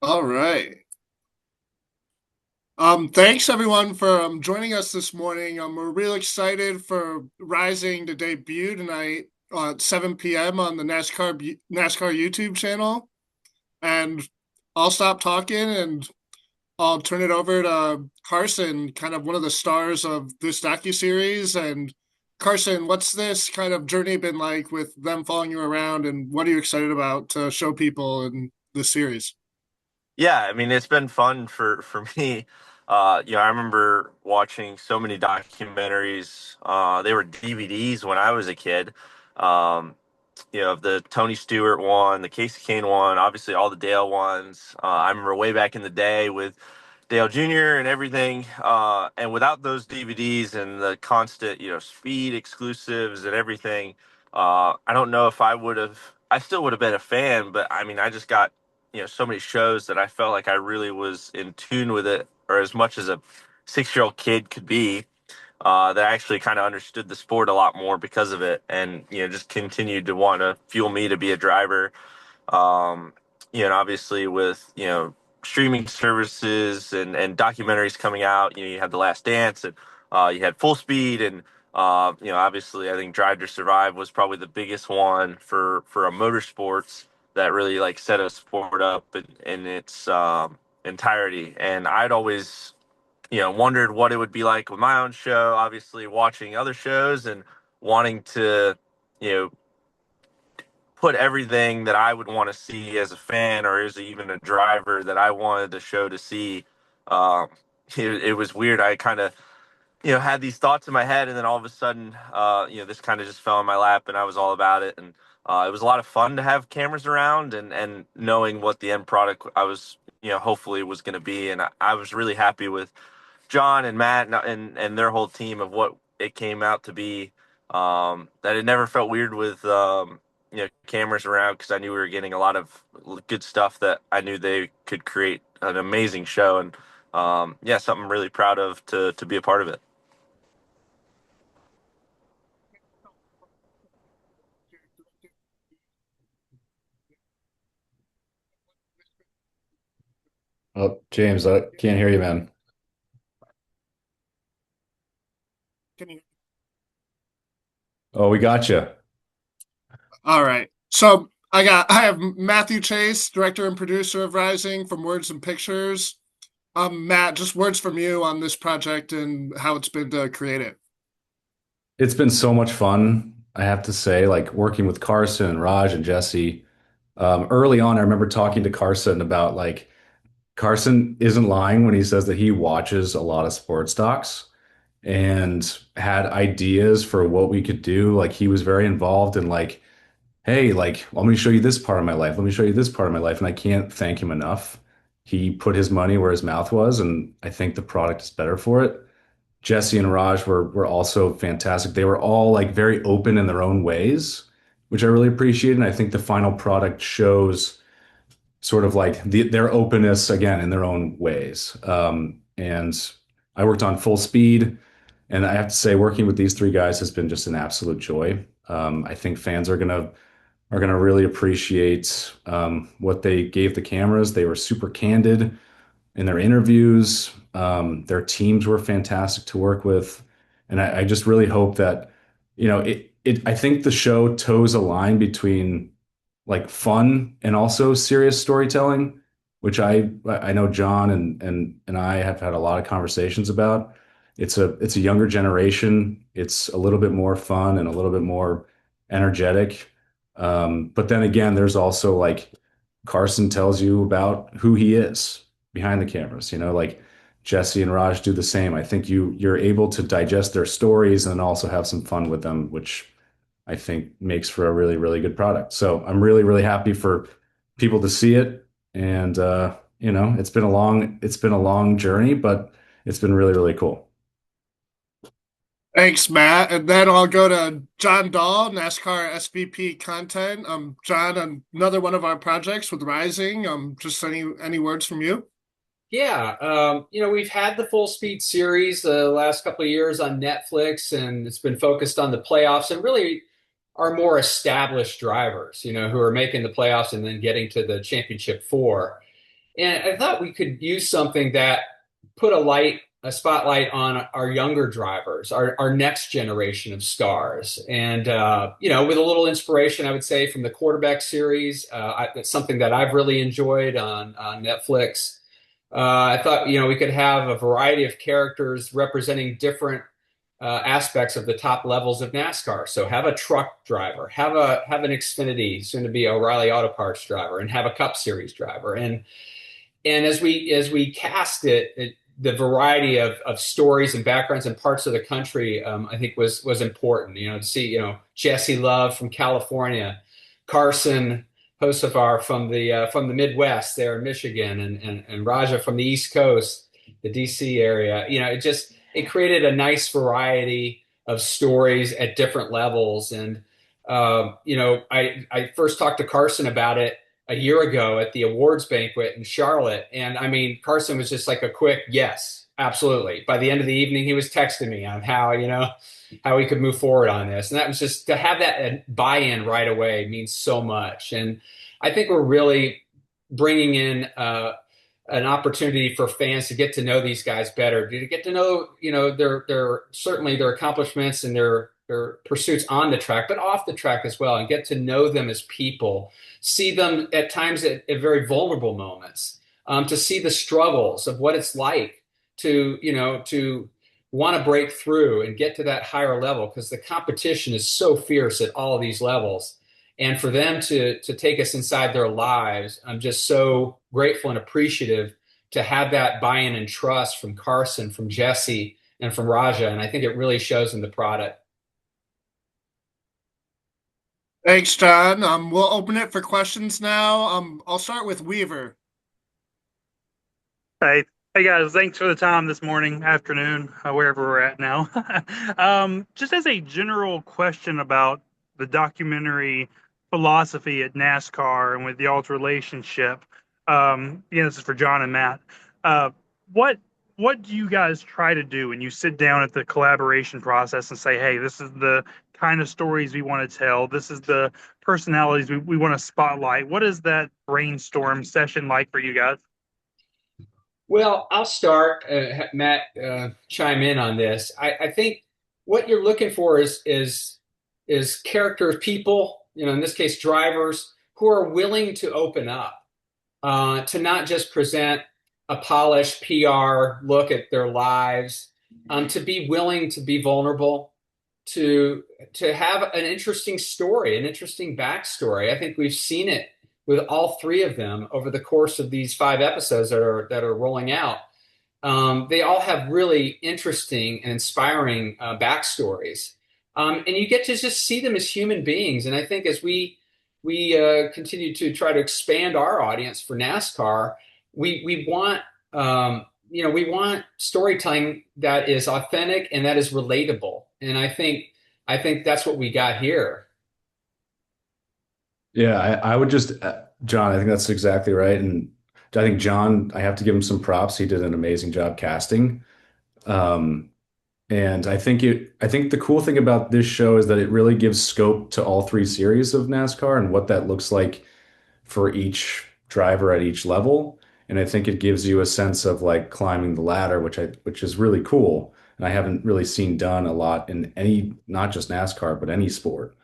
All right. Thanks everyone for joining us this morning. We're real excited for Rising to debut tonight at 7 p.m. on the NASCAR YouTube channel. And I'll stop talking and I'll turn it over to Carson, kind of one of the stars of this docuseries. And Carson, what's this kind of journey been like with them following you around, and what are you excited about to show people in this series? Yeah, I mean it's been fun for me. I remember watching so many documentaries. They were DVDs when I was a kid. Um, the Tony Stewart one, the Casey Kane one, obviously all the Dale ones. I remember way back in the day with Dale Jr. and everything. And without those DVDs and the constant, speed exclusives and everything, I don't know if I would have. I still would have been a fan, but I mean, I just got so many shows that I felt like I really was in tune with it, or as much as a 6-year-old kid could be. That I actually kind of understood the sport a lot more because of it, and just continued to want to fuel me to be a driver. Um, and obviously with streaming services and documentaries coming out, you had The Last Dance and you had Full Speed and obviously I think Drive to Survive was probably the biggest one for a motorsports that really like set a sport up in its entirety. And I'd always wondered what it would be like with my own show, obviously watching other shows and wanting to you know put everything that I would want to see as a fan or as even a driver that I wanted the show to see. Um, it was weird. I kind of, had these thoughts in my head, and then all of a sudden, this kind of just fell in my lap, and I was all about it. And it was a lot of fun to have cameras around and knowing what the end product I was, hopefully was going to be. And I was really happy with John and Matt and their whole team of what it came out to be. That it never felt weird with cameras around because I knew we were getting a lot of good stuff that I knew they could create an amazing show. And yeah, something I'm really proud of to be a part of it. Oh, James, I can't hear you, man. Can you Oh, we got you. All right. So I have Matthew Chase, director and producer of Rising from Words and Pictures. Matt, just words from you on this project and how it's been to create it. It's been so much fun, I have to say, like working with Carson and Raj and Jesse. Early on, I remember talking to Carson about like Carson isn't lying when he says that he watches a lot of sports docs and had ideas for what we could do. Like he was very involved in like, hey, like, let me show you this part of my life. Let me show you this part of my life. And I can't thank him enough. He put his money where his mouth was, and I think the product is better for it. Jesse and Raj were also fantastic. They were all like very open in their own ways, which I really appreciated. And I think the final product shows sort of like their openness again in their own ways. And I worked on Full Speed, and I have to say, working with these three guys has been just an absolute joy. I think fans are gonna really appreciate what they gave the cameras. They were super candid in their interviews. Their teams were fantastic to work with, and I just really hope that I think the show toes a line between like fun and also serious storytelling, which I know John and I have had a lot of conversations about. It's a younger generation. It's a little bit more fun and a little bit more energetic. But then again, there's also like Carson tells you about who he is behind the cameras. Like Jesse and Raj do the same. I think you're able to digest their stories and also have some fun with them, which I think makes for a really, really good product. So I'm really, really happy for people to see it. And it's been a long journey, but it's been really, really cool. Thanks, Matt. And then I'll go to John Dahl, NASCAR SVP Content. John, another one of our projects with Rising. Just any words from you? Yeah, we've had the Full Speed series the last couple of years on Netflix, and it's been focused on the playoffs and really our more established drivers, who are making the playoffs and then getting to the championship four. And I thought we could use something that put a spotlight on our younger drivers, our next generation of stars. And, with a little inspiration, I would say, from the quarterback series, it's something that I've really enjoyed on Netflix. I thought, we could have a variety of characters representing different aspects of the top levels of NASCAR. So have a truck driver, have an Xfinity, soon to be O'Reilly Auto Parts driver, and have a Cup Series driver. And as we cast the variety of stories and backgrounds and parts of the country, I think was important. To see Jesse Love from California, Carson Hocevar from the Midwest there in Michigan, and Rajah from the East Coast, the DC area. It created a nice variety of stories at different levels. And I first talked to Carson about it a year ago at the awards banquet in Charlotte. And I mean, Carson was just like a quick yes, absolutely. By the end of the evening, he was texting me on how we could move forward on this. And that was just to have that buy-in right away means so much. And I think we're really bringing in an opportunity for fans to get to know these guys better, to get to know, their certainly their accomplishments and their pursuits on the track, but off the track as well, and get to know them as people, see them at times at very vulnerable moments, to see the struggles of what it's like to want to break through and get to that higher level, because the competition is so fierce at all of these levels. And for them to take us inside their lives, I'm just so grateful and appreciative to have that buy-in and trust from Carson, from Jesse, and from Rajah. And I think it really shows in the product. Thanks, John. We'll open it for questions now. I'll start with Weaver. Hey, hey guys, thanks for the time this morning, afternoon, wherever we're at now. Just as a general question about the documentary philosophy at NASCAR and with y'all's relationship, this is for John and Matt. Uh, what what do you guys try to do when you sit down at the collaboration process and say, hey, this is the kind of stories we want to tell, this is the personalities we want to spotlight? What is that brainstorm session like for you guys? Well, I'll start. Matt, chime in on this. I think what you're looking for is characters, people. In this case, drivers who are willing to open up, to not just present a polished PR look at their lives, to be willing to be vulnerable, to have an interesting story, an interesting backstory. I think we've seen it with all three of them over the course of these 5 episodes that are rolling out. They all have really interesting and inspiring backstories, and you get to just see them as human beings. And I think as we continue to try to expand our audience for NASCAR, we want we want storytelling that is authentic and that is relatable. And I think that's what we got here. Yeah, I would just, John, I think that's exactly right. And I think John, I have to give him some props. He did an amazing job casting. Um, and I think the cool thing about this show is that it really gives scope to all three series of NASCAR and what that looks like for each driver at each level. And I think it gives you a sense of like climbing the ladder, which is really cool. And I haven't really seen done a lot in any, not just NASCAR, but any sport.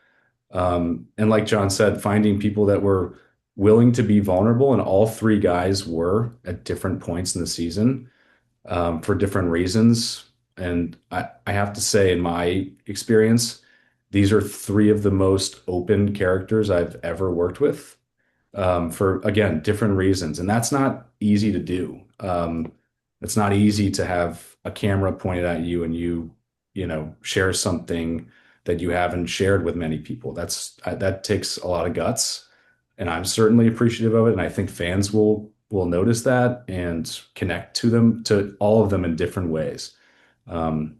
And like John said, finding people that were willing to be vulnerable, and all three guys were at different points in the season, for different reasons. And I have to say, in my experience, these are three of the most open characters I've ever worked with, for, again, different reasons. And that's not easy to do. It's not easy to have a camera pointed at you and share something that you haven't shared with many people. That takes a lot of guts, and I'm certainly appreciative of it. And I think fans will notice that and connect to all of them in different ways. Um,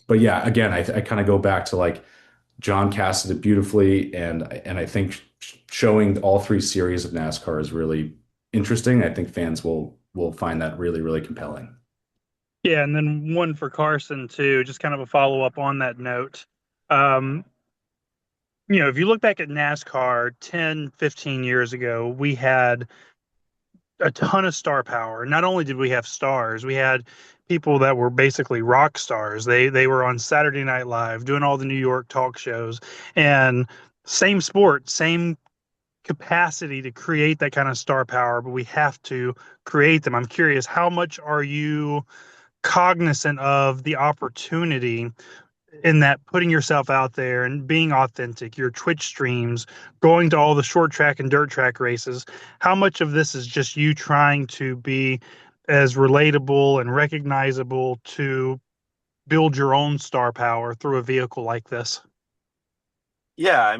but yeah, again, I kind of go back to like John casted it beautifully, and I think showing all three series of NASCAR is really interesting. I think fans will find that really, really compelling. Yeah, and then one for Carson too, just kind of a follow up on that note. Um, if you look back at NASCAR 10, 15 years ago, we had a ton of star power. Not only did we have stars, we had people that were basically rock stars. They were on Saturday Night Live doing all the New York talk shows, and same sport, same capacity to create that kind of star power, but we have to create them. I'm curious, how much are you cognizant of the opportunity in that putting yourself out there and being authentic, your Twitch streams, going to all the short track and dirt track races? How much of this is just you trying to be as relatable and recognizable to build your own star power through a vehicle like this? Yeah,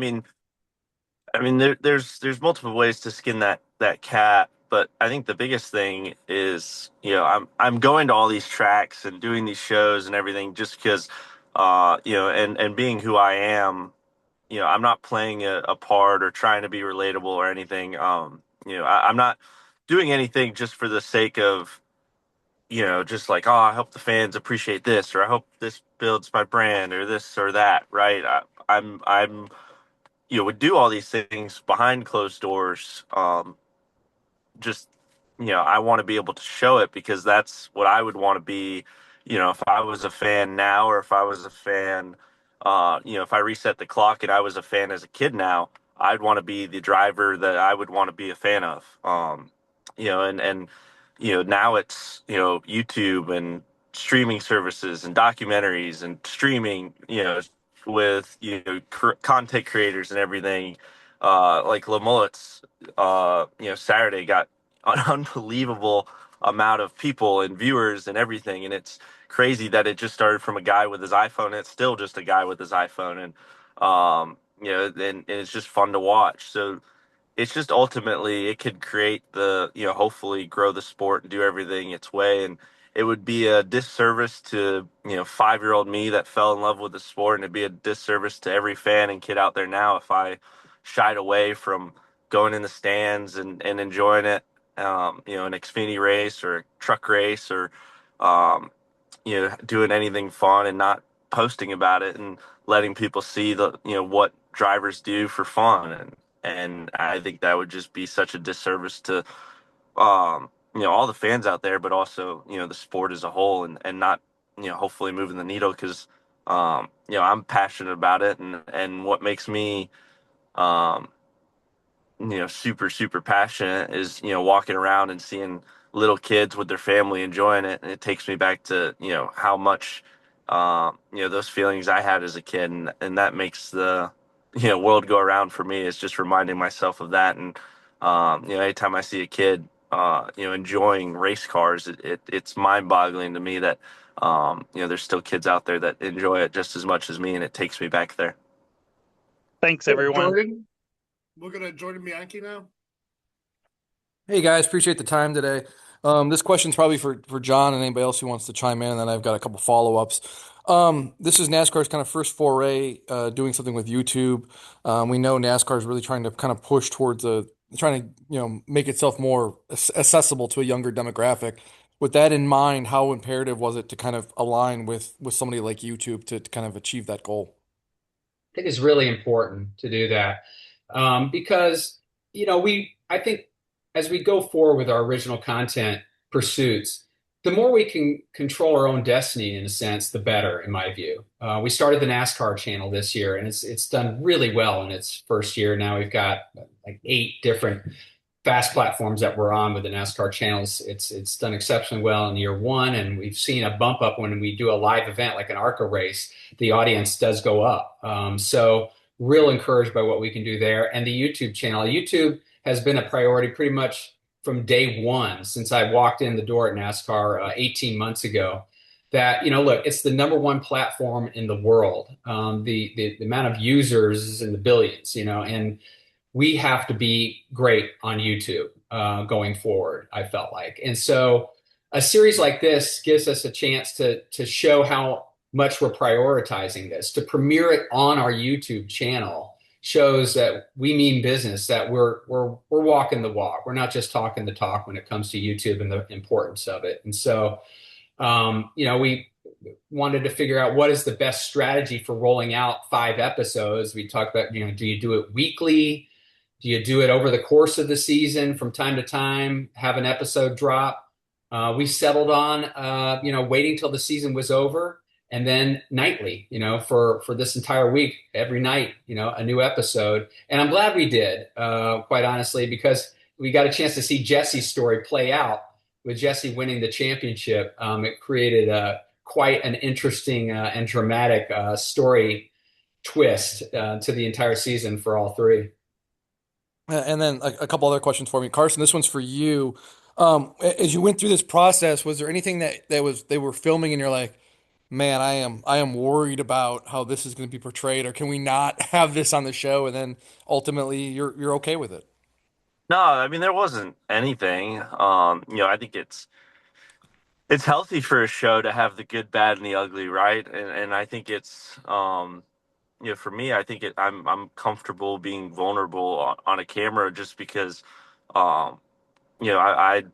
there's multiple ways to skin that cat, but I think the biggest thing is, I'm going to all these tracks and doing these shows and everything just because, and being who I am, I'm not playing a part or trying to be relatable or anything. I'm not doing anything just for the sake of, just like, oh, I hope the fans appreciate this, or I hope this builds my brand, or this or that, right? I'm would do all these things behind closed doors. Just I want to be able to show it because that's what I would want to be. If I was a fan now, or if I was a fan, if I reset the clock and I was a fan as a kid now, I'd want to be the driver that I would want to be a fan of. And now it's YouTube and streaming services and documentaries and streaming, with content creators and everything. Like Lamullet's, Saturday got an unbelievable amount of people and viewers and everything, and it's crazy that it just started from a guy with his iPhone. And it's still just a guy with his iPhone, and and it's just fun to watch. So it's just ultimately it could create the, hopefully grow the sport and do everything its way. And it would be a disservice to, 5-year-old me that fell in love with the sport. And it'd be a disservice to every fan and kid out there now if I shied away from going in the stands and enjoying it, an Xfinity race or a truck race or, doing anything fun and not posting about it and letting people see the, what drivers do for fun. And I think that would just be such a disservice to, all the fans out there, but also, the sport as a whole, and not, hopefully moving the needle because, I'm passionate about it. And what makes me, um, super, super passionate is, walking around and seeing little kids with their family enjoying it. And it takes me back to, how much, those feelings I had as a kid. And that makes the, world go around for me, is just reminding myself of that. And, anytime I see a kid, enjoying race cars, it's mind boggling to me that, there's still kids out there that enjoy it just as much as me. And it takes me back there. Thanks, everyone. Jordan, we're gonna Jordan Bianchi now. Hey guys, appreciate the time today. This question's probably for John and anybody else who wants to chime in, and then I've got a couple follow-ups. This is NASCAR's kind of first foray doing something with YouTube. We know NASCAR is really trying to kind of push towards trying to make itself more accessible to a younger demographic. With that in mind, how imperative was it to kind of align with somebody like YouTube to kind of achieve that goal? I think it's really important to do that, because I think as we go forward with our original content pursuits, the more we can control our own destiny, in a sense, the better, in my view. We started the NASCAR channel this year, and it's done really well in its first year. Now we've got like 8 different fast platforms that we're on with the NASCAR channels. It's done exceptionally well in year 1, and we've seen a bump up when we do a live event like an ARCA race. The audience does go up. So real encouraged by what we can do there. And the YouTube channel. YouTube has been a priority pretty much from day 1 since I walked in the door at NASCAR 18 months ago. That, look, it's the #1 platform in the world. The amount of users is in the billions, and we have to be great on YouTube going forward, I felt like. And so a series like this gives us a chance to show how much we're prioritizing this. To premiere it on our YouTube channel shows that we mean business, that we're walking the walk. We're not just talking the talk when it comes to YouTube and the importance of it. And so, we wanted to figure out what is the best strategy for rolling out 5 episodes. We talked about, do you do it weekly? Do you do it over the course of the season from time to time, have an episode drop? We settled on, waiting till the season was over and then nightly, for this entire week, every night, a new episode. And I'm glad we did, quite honestly, because we got a chance to see Jesse's story play out with Jesse winning the championship. It created quite an interesting and dramatic story twist to the entire season for all three. And then a couple other questions for me, Carson. This one's for you. As you went through this process, was there anything that was they were filming and you're like, man, I am worried about how this is going to be portrayed, or can we not have this on the show? And then ultimately, you're okay with it. No, I mean there wasn't anything. I think it's healthy for a show to have the good, bad, and the ugly, right? And I think it's for me, I think I'm comfortable being vulnerable on a camera just because um, I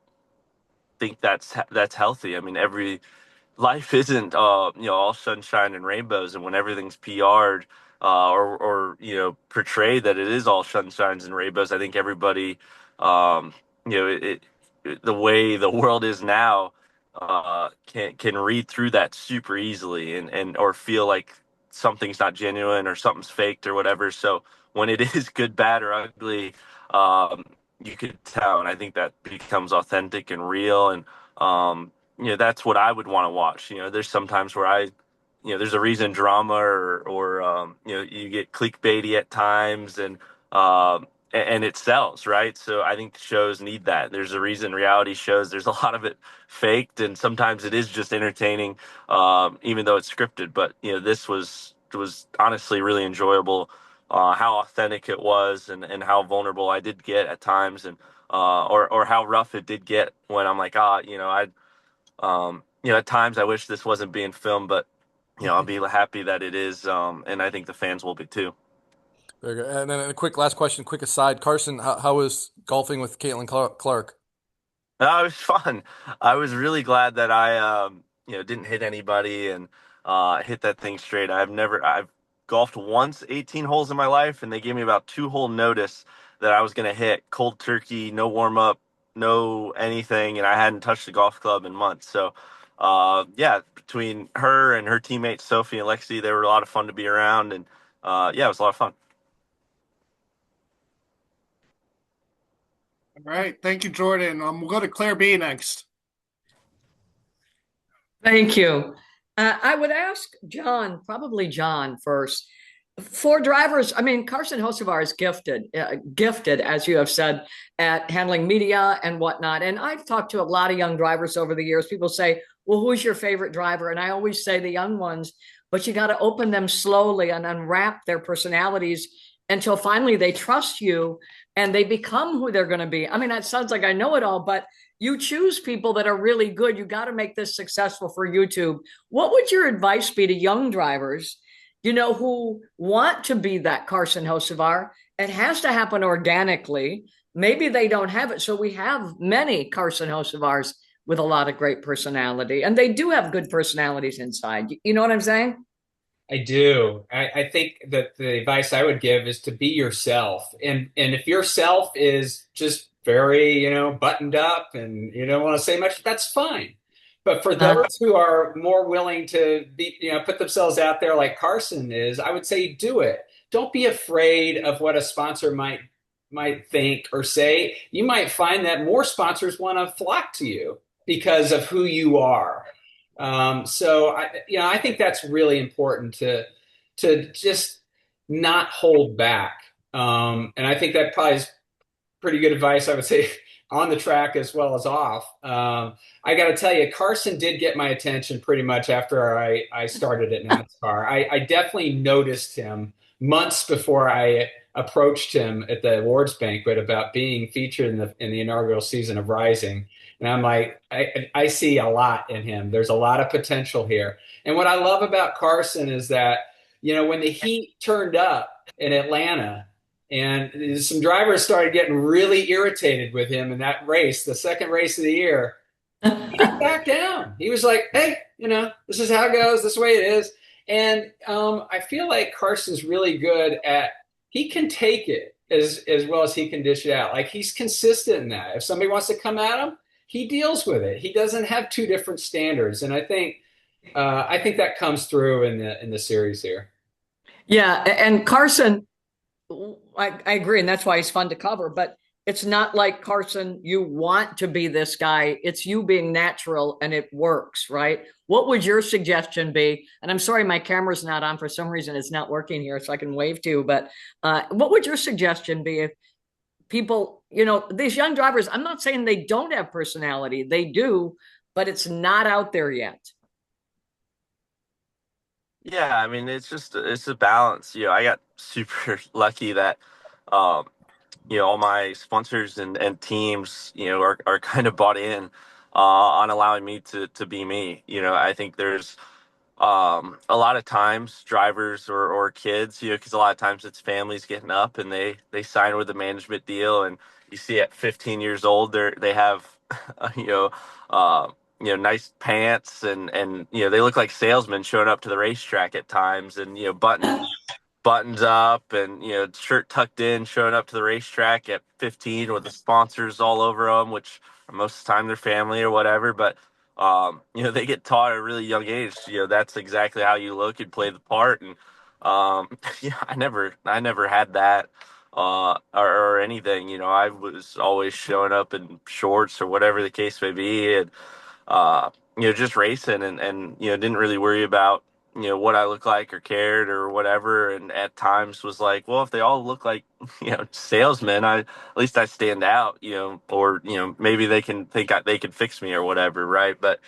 think that's healthy. I mean, every life isn't all sunshine and rainbows, and when everything's PR'd or portrayed that it is all sunshines and rainbows, I think everybody um, the way the world is now can read through that super easily and or feel like something's not genuine or something's faked or whatever. So when it is good, bad, or ugly, um, you could tell, and I think that becomes authentic and real and that's what I would want to watch. There's sometimes where there's a reason drama or you get clickbaity at times and it sells, right? So I think shows need that. There's a reason reality shows, there's a lot of it faked and sometimes it is just entertaining, even though it's scripted. But, this was honestly really enjoyable, how authentic it was and how vulnerable I did get at times and, or how rough it did get when I'm like, at times I wish this wasn't being filmed, but I'll be happy that it is, and I think the fans will be too. Very good. And then a quick last question, quick aside, Carson, how was golfing with Caitlin Clark? No, it was fun. I was really glad that I, didn't hit anybody and hit that thing straight. I've golfed once 18 holes in my life, and they gave me about 2 hole notice that I was going to hit cold turkey, no warm up, no anything, and I hadn't touched the golf club in months. So, yeah, between her and her teammates Sophie and Lexi, they were a lot of fun to be around, and yeah, it was a lot of fun. All right. Thank you, Jordan. We'll go to Claire B next. Thank you. I would ask John, probably John first. For drivers, I mean, Carson Hocevar is gifted, as you have said, at handling media and whatnot. And I've talked to a lot of young drivers over the years. People say, well, who's your favorite driver? And I always say the young ones, but you got to open them slowly and unwrap their personalities until finally they trust you and they become who they're going to be. I mean, that sounds like I know it all, but you choose people that are really good. You got to make this successful for YouTube. What would your advice be to young drivers, who want to be that Carson Hocevar? It has to happen organically. Maybe they don't have it. So we have many Carson Hocevars with a lot of great personality, and they do have good personalities inside. You know what I'm saying? I do. I think that the advice I would give is to be yourself. And if yourself is just very, buttoned up and you don't want to say much, that's fine. But for those who are more willing to be, put themselves out there like Carson is, I would say do it. Don't be afraid of what a sponsor might think or say. You might find that more sponsors want to flock to you because of who you are. So I think that's really important to just not hold back. And I think that probably is pretty good advice, I would say, on the track as well as off. I got to tell you, Carson did get my attention pretty much after I started at NASCAR. I definitely noticed him months before I approached him at the awards banquet about being featured in the inaugural season of Rising. And I'm like, I see a lot in him. There's a lot of potential here. And what I love about Carson is that, when the heat turned up in Atlanta and some drivers started getting really irritated with him in that race, the second race of the year, he didn't back down. He was like, hey, this is how it goes. This is the way it is. And I feel like Carson's really good he can take it as well as he can dish it out. Like he's consistent in that. If somebody wants to come at him, he deals with it. He doesn't have two different standards, and I think that comes through in the series here. Yeah, and Carson, I agree, and that's why he's fun to cover. But it's not like Carson, you want to be this guy. It's you being natural, and it works, right? What would your suggestion be? And I'm sorry, my camera's not on for some reason. It's not working here, so I can wave to you. But what would your suggestion be if people, these young drivers? I'm not saying they don't have personality; they do, but it's not out there yet. Yeah, I mean, it's a balance. I got super lucky that um, all my sponsors and teams, are kind of bought in on allowing me to be me. I think there's a lot of times drivers or kids, because a lot of times it's families getting up and they sign with a management deal, and you see at 15 years old they have you know uh, nice pants, and they look like salesmen showing up to the racetrack at times, and buttons up, and shirt tucked in, showing up to the racetrack at 15 with the sponsors all over them, which most of the time they're family or whatever. But they get taught at a really young age, that's exactly how you look and play the part. And yeah, I never had that or anything. I was always showing up in shorts or whatever the case may be, and uh, just racing, and didn't really worry about what I looked like or cared or whatever. And at times was like, well, if they all look like salesmen, at least I stand out, or maybe they can think they can fix me or whatever, right? But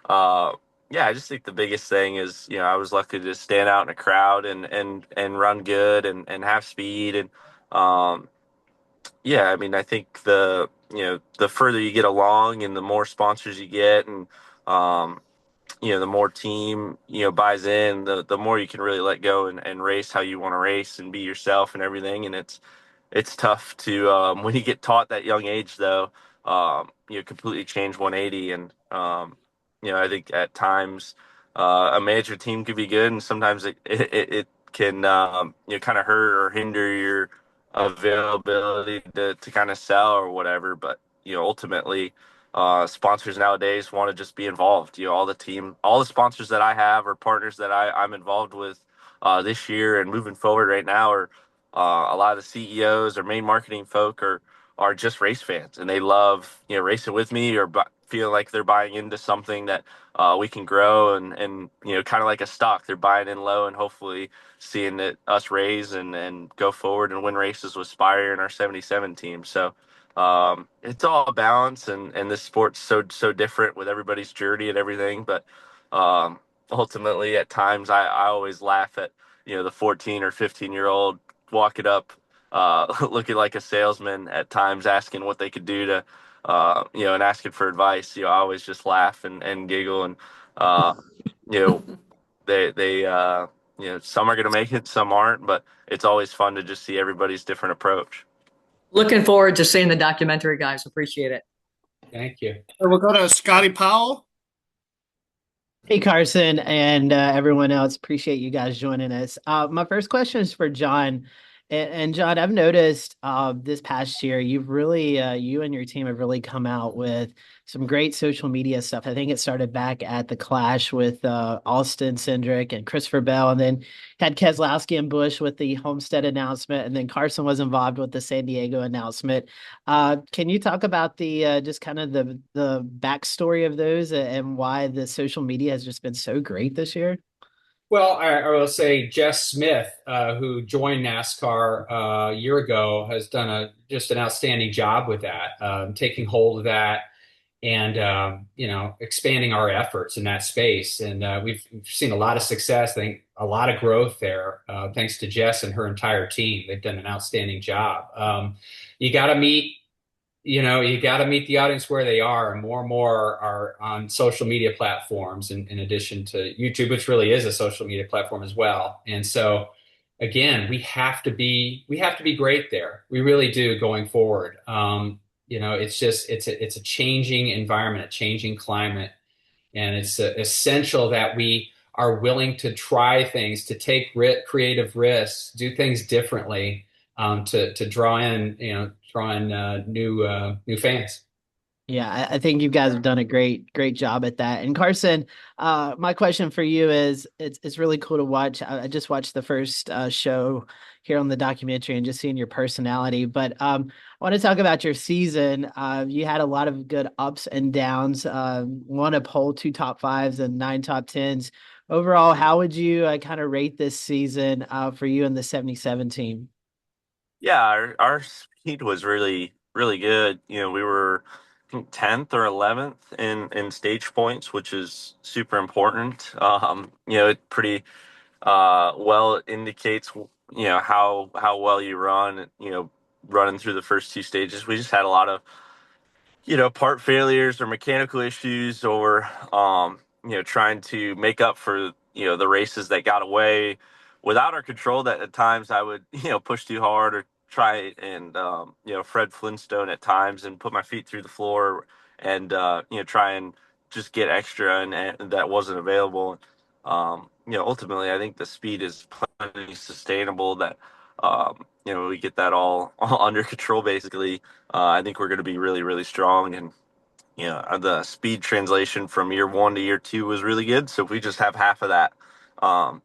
uh, yeah, I just think the biggest thing is I was lucky to stand out in a crowd and run good and have speed. And um, yeah, I mean, I think the further you get along and the more sponsors you get, and um, the more team buys in, the more you can really let go and race how you want to race and be yourself and everything. And it's tough to when you get taught that young age, though, completely change 180. And I think at times a major team could be good, and sometimes it can kind of hurt or hinder your availability to kind of sell or whatever. But ultimately, sponsors nowadays want to just be involved. All the sponsors that I have or partners that I'm involved with this year and moving forward right now are a lot of the CEOs or main marketing folk are just race fans, and they love racing with me, or feel like they're buying into something that we can grow, and kind of like a stock, they're buying in low and hopefully seeing that us raise and go forward and win races with Spire and our 77 team. So it's all a balance, and this sport's so different with everybody's journey and everything. But ultimately, at times, I always laugh at the 14 or 15-year-old walking up, looking like a salesman at times, asking what they could do to, and asking for advice. I always just laugh and giggle, and uh, you know, they some are going to make it, some aren't, but it's always fun to just see everybody's different approach. Looking forward to seeing the documentary, guys. Appreciate it. Thank you. We'll go to Scotty Powell. Hey, Carson, and everyone else. Appreciate you guys joining us. My first question is for John. And John, I've noticed this past year, you and your team have really come out with some great social media stuff. I think it started back at the Clash with Austin Cindric and Christopher Bell, and then had Keselowski and Busch with the Homestead announcement, and then Carson was involved with the San Diego announcement. Can you talk about the just kind of the backstory of those and why the social media has just been so great this year? Well, I will say Jess Smith, who joined NASCAR a year ago, has done just an outstanding job with that, taking hold of that and expanding our efforts in that space. And we've seen a lot of success. I think a lot of growth there, thanks to Jess and her entire team. They've done an outstanding job. You got to meet you got to meet the audience where they are, and more are on social media platforms in addition to YouTube, which really is a social media platform as well. And so again, we have to be great there. We really do going forward. It's a changing environment, a changing climate, and it's essential that we are willing to try things, to take creative risks, do things differently, to draw in new fans. Yeah, I think you guys have done a great job at that. And Carson, my question for you is, it's really cool to watch. I just watched the first show here on the documentary and just seeing your personality. But I want to talk about your season. You had a lot of good ups and downs. Won a pole, 2 top 5s, and 9 top 10s. Overall, how would you kind of rate this season for you and the 77 team? Yeah, our speed was really really good. We were I think 10th or 11th in stage points, which is super important. It pretty well indicates how well you run. Running through the first 2 stages, we just had a lot of part failures or mechanical issues or trying to make up for the races that got away without our control, that at times I would push too hard or try and Fred Flintstone at times and put my feet through the floor and try and just get extra, and that wasn't available. Ultimately I think the speed is plenty sustainable, that we get that all under control basically. I think we're going to be really, really strong. And, the speed translation from year 1 to year 2 was really good. So if we just have half of that, I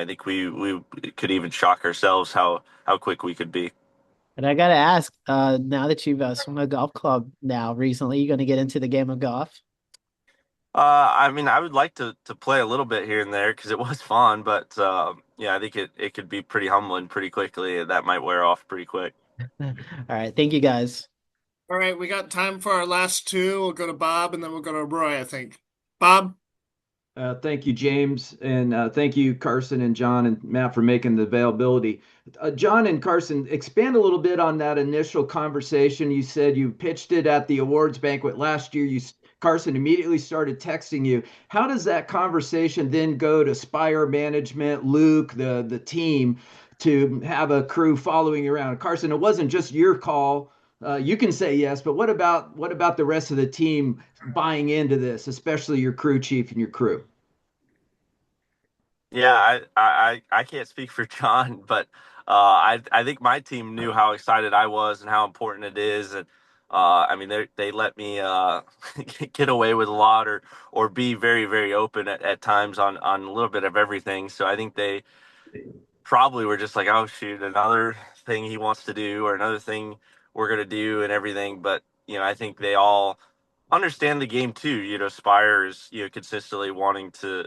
think we could even shock ourselves how quick we could be. And I gotta ask, now that you've swung a golf club now recently, you going to get into the game of golf? I mean, I would like to play a little bit here and there because it was fun, but I think it could be pretty humbling pretty quickly. That might wear off pretty quick. All right, thank you guys. All right, we got time for our last two. We'll go to Bob and then we'll go to Roy, I think. Bob? Thank you, James, and thank you, Carson and John and Matt, for making the availability. John and Carson, expand a little bit on that initial conversation. You said you pitched it at the awards banquet last year. Carson immediately started texting you. How does that conversation then go to Spire management, Luke, the team, to have a crew following you around? Carson, it wasn't just your call. You can say yes, but what about the rest of the team buying into this, especially your crew chief and your crew? Yeah, I can't speak for John, but I think my team knew how excited I was and how important it is, and I mean they let me get away with a lot or be very very open at times on a little bit of everything. So I think they probably were just like, oh shoot, another thing he wants to do or another thing we're gonna do and everything. But I think they all understand the game too. Spire is consistently wanting to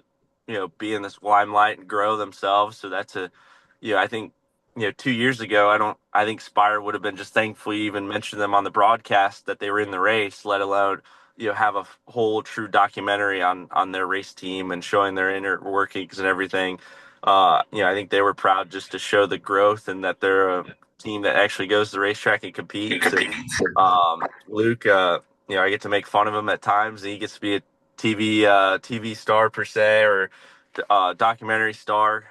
be in this limelight and grow themselves. So that's I think 2 years ago, I think Spire would have been just thankful you even mentioned them on the broadcast that they were in the race, let alone have a whole true documentary on their race team and showing their inner workings and everything. I think they were proud just to show the growth and that they're a team that actually goes to the racetrack and competes. And Luke, I get to make fun of him at times. He gets to be a TV star per se, or documentary star.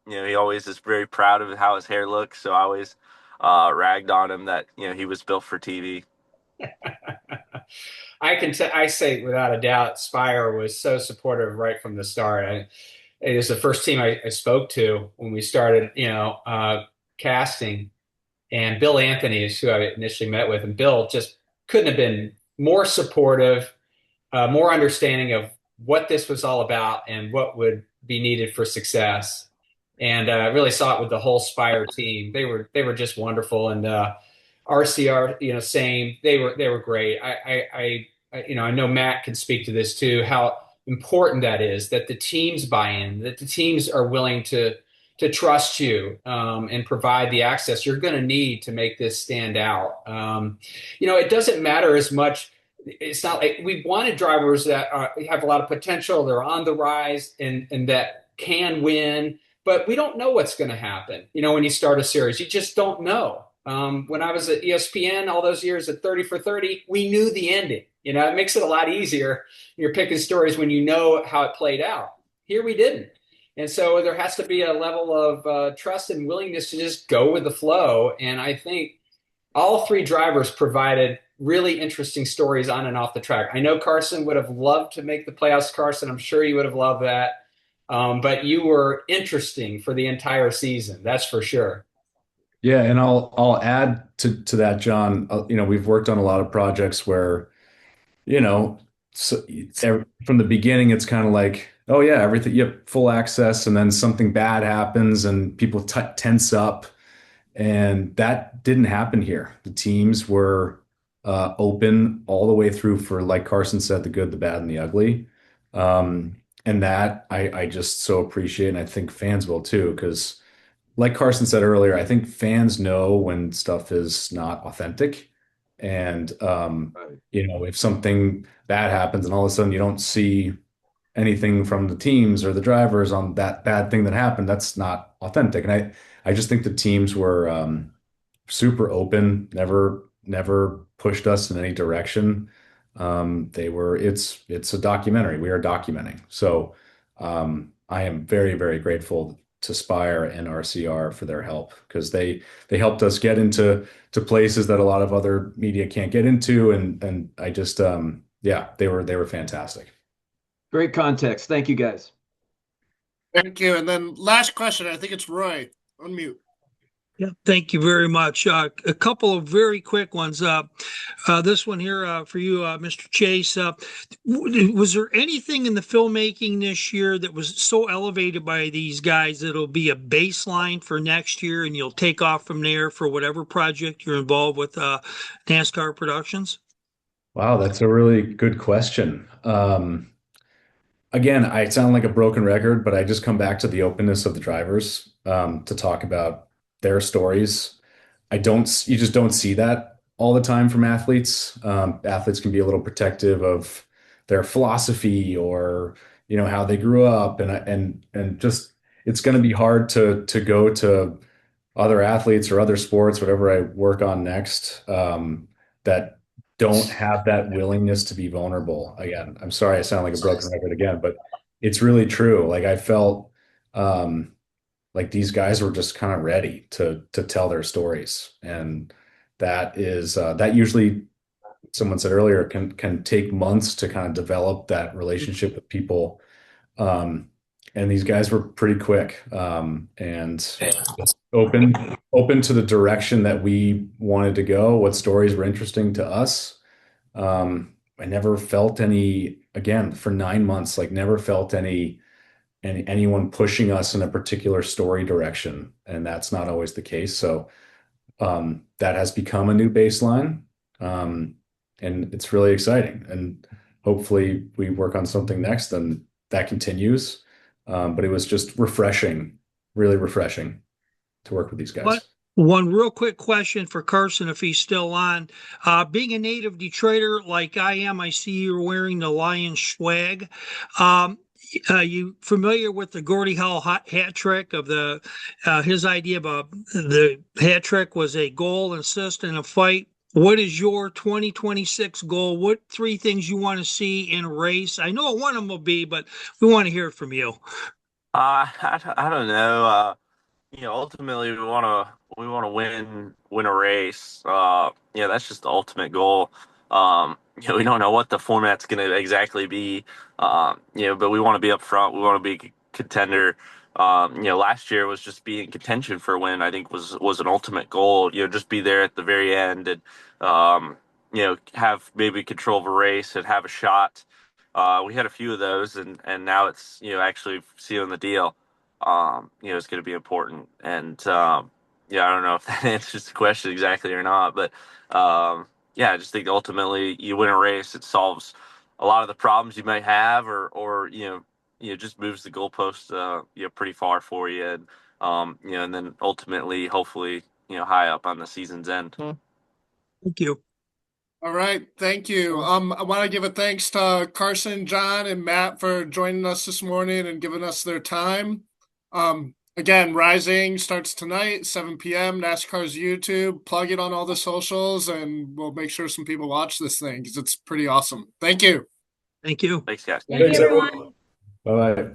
He always is very proud of how his hair looks. So I always ragged on him that he was built for TV. I say without a doubt, Spire was so supportive right from the start. It was the first team I spoke to when we started, casting. And Bill Anthony is who I initially met with, and Bill just couldn't have been more supportive, more understanding of what this was all about and what would be needed for success. And I really saw it with the whole Spire team. They were just wonderful, and RCR, same. They were great. I know Matt can speak to this too. How important that is, that the teams buy in, that the teams are willing to trust you and provide the access you're going to need to make this stand out. It doesn't matter as much. It's not like we wanted drivers that have a lot of potential, they're on the rise, and that can win, but we don't know what's going to happen. When you start a series, you just don't know. When I was at ESPN all those years at 30 for 30, we knew the ending. It makes it a lot easier. You're picking stories when you know how it played out. Here we didn't. And so there has to be a level of trust and willingness to just go with the flow. And I think all three drivers provided really interesting stories on and off the track. I know Carson would have loved to make the playoffs. Carson, I'm sure you would have loved that. But you were interesting for the entire season. That's for sure. Yeah, and I'll add to that, John. We've worked on a lot of projects where, you know, from the beginning, it's kind of like, oh yeah, everything, you have full access, and then something bad happens, and people t tense up, and that didn't happen here. The teams were open all the way through for, like Carson said, the good, the bad, and the ugly. And that I just so appreciate, and I think fans will too, because like Carson said earlier, I think fans know when stuff is not authentic. And Right. if something bad happens and all of a sudden you don't see anything from the teams or the drivers on that bad thing that happened, that's not authentic. And I just think the teams were super open, never pushed us in any direction. It's a documentary. We are documenting. So I am very, very grateful to Spire and RCR for their help, because they helped us get into places that a lot of other media can't get into. And I just yeah, they were fantastic. Great context. Thank you, guys. Thank you. And then last question, I think it's Roy. Unmute. Yeah, thank you very much. A couple of very quick ones. This one here for you, Mr. Chase. Was there anything in the filmmaking this year that was so elevated by these guys that it'll be a baseline for next year, and you'll take off from there for whatever project you're involved with NASCAR Productions? Wow, that's a really good question. Again, I sound like a broken record, but I just come back to the openness of the drivers to talk about their stories. You just don't see that all the time from athletes. Athletes can be a little protective of their philosophy, or how they grew up, and just it's going to be hard to go to other athletes or other sports, whatever I work on next, that don't have that willingness to be vulnerable. Again, I'm sorry I sound like a broken record again, but it's really true. Like I felt like these guys were just kind of ready to tell their stories, and that usually, someone said earlier, can take months to kind of develop that relationship with people. And these guys were pretty quick, and open to the direction that we wanted to go, what stories were interesting to us. I never felt any, again, for 9 months, like never felt anyone pushing us in a particular story direction, and that's not always the case. So that has become a new baseline, and it's really exciting. And hopefully we work on something next, and that continues. But it was just refreshing, really refreshing to work with these guys. One real quick question for Carson, if he's still on. Being a native Detroiter like I am, I see you're wearing the Lion swag. You familiar with the Gordie Howe hat trick of his idea about the hat trick was a goal, assist, and a fight? What is your 2026 goal? What three things you want to see in a race? I know what one of them will be, but we want to hear it from you. I don't know. Ultimately we want to win a race. That's just the ultimate goal. We don't know what the format's going to exactly be. But we want to be up front. We want to be a contender. Last year was just being in contention for a win. I think was an ultimate goal. Just be there at the very end, and have maybe control of a race and have a shot. We had a few of those, and now it's actually sealing the deal. Is going to be important. And I don't know if that answers the question exactly or not, but I just think ultimately you win a race, it solves a lot of the problems you might have, or just moves the goalpost pretty far for you, and then ultimately, hopefully, high up on the season's end. Thank you. All right, thank you. I want to give a thanks to Carson, John, and Matt for joining us this morning and giving us their time. Again, Rising starts tonight, 7 p.m. NASCAR's YouTube. Plug it on all the socials, and we'll make sure some people watch this thing because it's pretty awesome. Thank you. Thank you. Thanks, guys. Thank you, everyone. Bye bye.